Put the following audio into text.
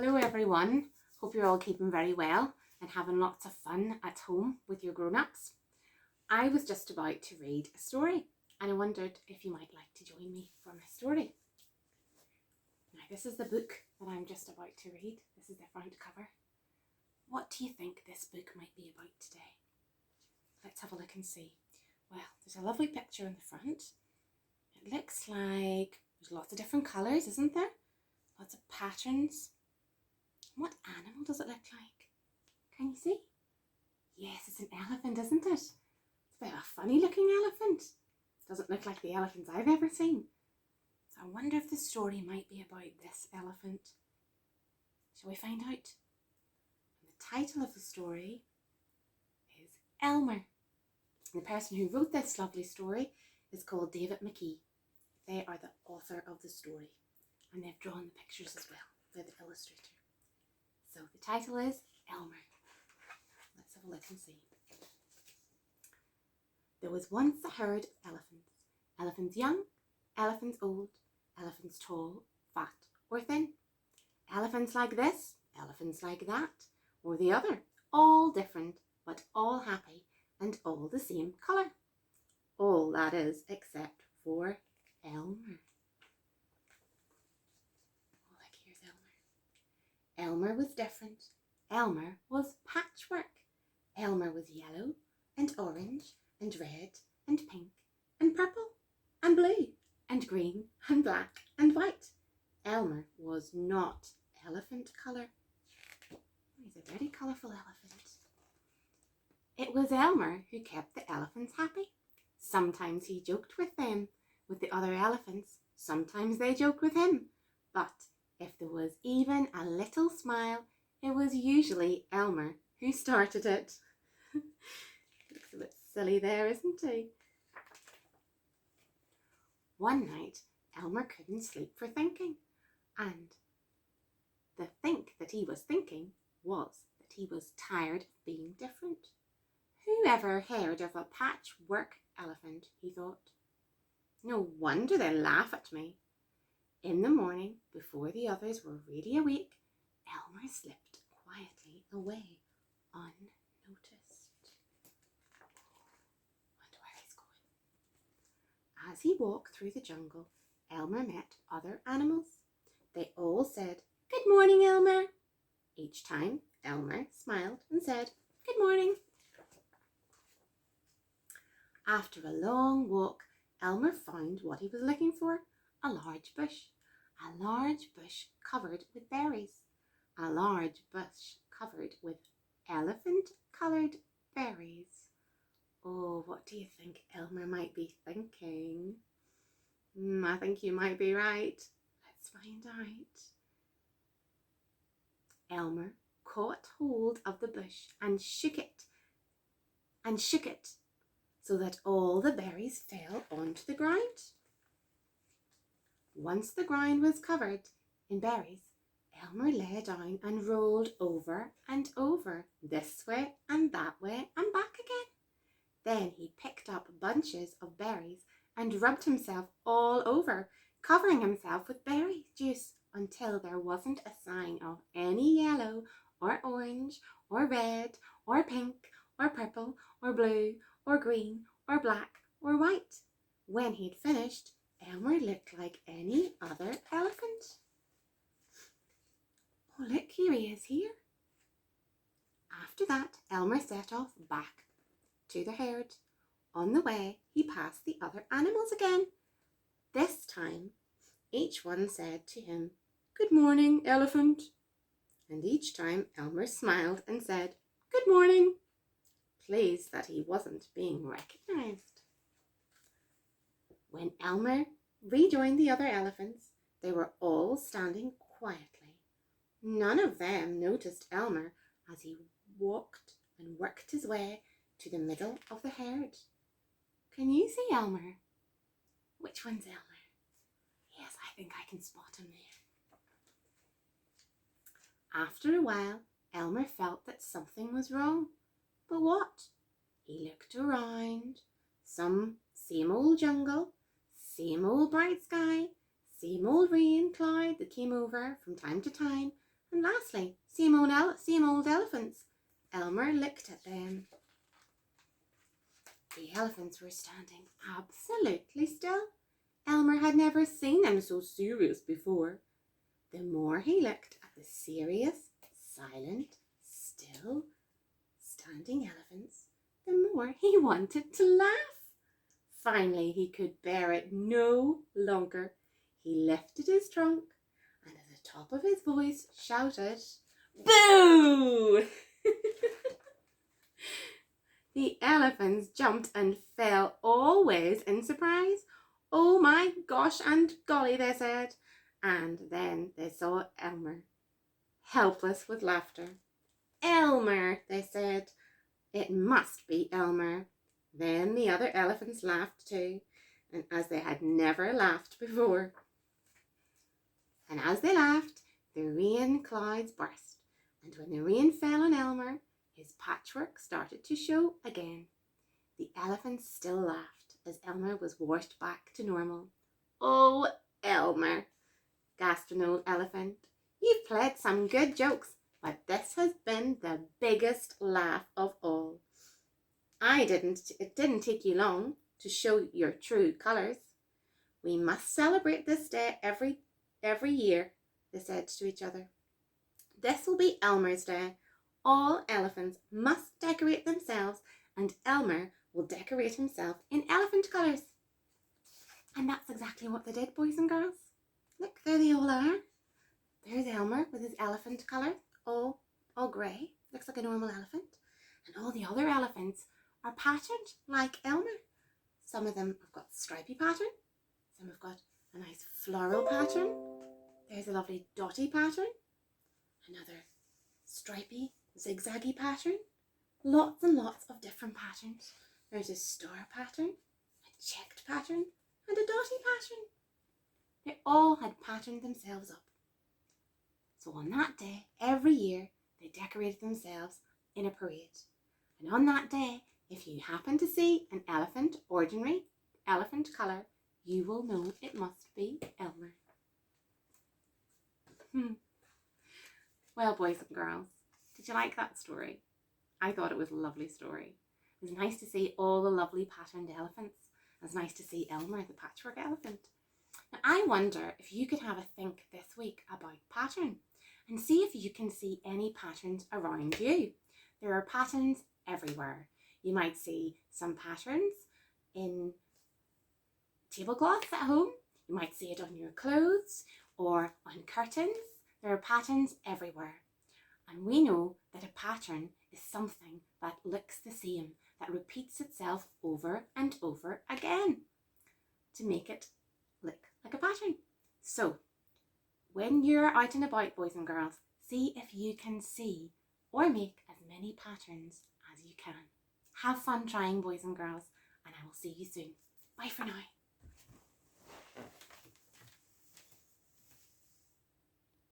Hello everyone, hope you're all keeping very well and having lots of fun at home with your grown-ups. I was just about to read a story and I wondered if you might like to join me for my story. Now this is the book that I'm just about to read. This is the front cover. What do you think this book might be about today? Let's have a look and see. Well, there's a lovely picture in the front. It looks like there's lots of different colours, isn't there? Lots of patterns. What animal does it look like? Can you see? Yes, it's an elephant, isn't it? It's a bit of a funny looking elephant. Doesn't look like the elephants I've ever seen. So I wonder if the story might be about this elephant. Shall we find out? And the title of the story is Elmer. And the person who wrote this lovely story is called David McKee. They are the author of the story. And they've drawn the pictures as well. They're the illustrator. So the title is Elmer. Let's have a look and see. There was once a herd of elephants. Elephants young, elephants old, elephants tall, fat or thin. Elephants like this, elephants like that, or the other. All different, but all happy and all the same colour. All, that is, except for Elmer. Elmer was different. Elmer was patchwork. Elmer was yellow and orange and red and pink and purple and blue and green and black and white. Elmer was not elephant colour. He's a very colourful elephant. It was Elmer who kept the elephants happy. Sometimes he joked with them, with the other elephants. Sometimes they joked with him. But if there was even a little smile, it was usually Elmer who started it. Looks a bit silly there, isn't he? One night, Elmer couldn't sleep for thinking, and the think that he was thinking was that he was tired of being different. Who ever heard of a patchwork elephant, he thought. No wonder they laugh at me. In the morning, before the others were really awake, Elmer slipped quietly away, unnoticed. Wonder where he's going. As he walked through the jungle, Elmer met other animals. They all said, "Good morning, Elmer." Each time, Elmer smiled and said, "Good morning." After a long walk, Elmer found what he was looking for, a large bush. A large bush covered with berries. A large bush covered with elephant-coloured berries. Oh, what do you think Elmer might be thinking? I think you might be right. Let's find out. Elmer caught hold of the bush and shook it so that all the berries fell onto the ground. Once the ground was covered in berries, Elmer lay down and rolled over and over, this way and that way and back again. Then he picked up bunches of berries and rubbed himself all over, covering himself with berry juice until there wasn't a sign of any yellow or orange or red or pink or purple or blue or green or black or white. When he'd finished, Elmer looked like any other elephant. Oh, look, here he is here. After that, Elmer set off back to the herd. On the way, he passed the other animals again. This time, each one said to him, "Good morning, elephant." And each time, Elmer smiled and said, "Good morning," pleased that he wasn't being recognised. When Elmer rejoined the other elephants, they were all standing quietly. None of them noticed Elmer as he walked and worked his way to the middle of the herd. Can you see Elmer? Which one's Elmer? Yes, I think I can spot him there. After a while, Elmer felt that something was wrong. But what? He looked around. Same old jungle, same old bright sky, same old rain cloud that came over from time to time And lastly, same old elephants. Elmer looked at them. The elephants were standing absolutely still. Elmer had never seen them so serious before. The more he looked at the serious, silent, still, standing elephants, the more he wanted to laugh. Finally, he could bear it no longer. He lifted his trunk and at the top of his voice shouted, "Boo!" The elephants jumped and fell always in surprise. "Oh my gosh and golly," they said. And then they saw Elmer, helpless with laughter. "Elmer," they said. "It must be Elmer." Then the other elephants laughed too, and as they had never laughed before. And as they laughed, the rain clouds burst, and when the rain fell on Elmer, his patchwork started to show again. The elephants still laughed as Elmer was washed back to normal. "Oh, Elmer," gasped an old elephant, "you've played some good jokes, but this has been the biggest laugh of all. It didn't take you long to show your true colours. We must celebrate this day every year," they said to each other. "This will be Elmer's Day. All elephants must decorate themselves, and Elmer will decorate himself in elephant colours." And that's exactly what they did, boys and girls. Look, there they all are. There's Elmer with his elephant colour, all grey, looks like a normal elephant. And all the other elephants are patterned like Elmer. Some of them have got stripy pattern, some have got a nice floral pattern. There's a lovely dotty pattern, another stripy, zigzaggy pattern. Lots and lots of different patterns. There's a star pattern, a checked pattern, and a dotty pattern. They all had patterned themselves up. So on that day, every year, they decorated themselves in a parade. And on that day, if you happen to see an elephant, ordinary elephant colour, you will know it must be Elmer. Well, boys and girls, did you like that story? I thought it was a lovely story. It was nice to see all the lovely patterned elephants. It was nice to see Elmer, the patchwork elephant. Now, I wonder if you could have a think this week about pattern and see if you can see any patterns around you. There are patterns everywhere. You might see some patterns in tablecloths at home. You might see it on your clothes or on curtains. There are patterns everywhere. And we know that a pattern is something that looks the same, that repeats itself over and over again to make it look like a pattern. So, when you're out and about, boys and girls, see if you can see or make as many patterns as you can. Have fun trying, boys and girls, and I will see you soon. Bye for now.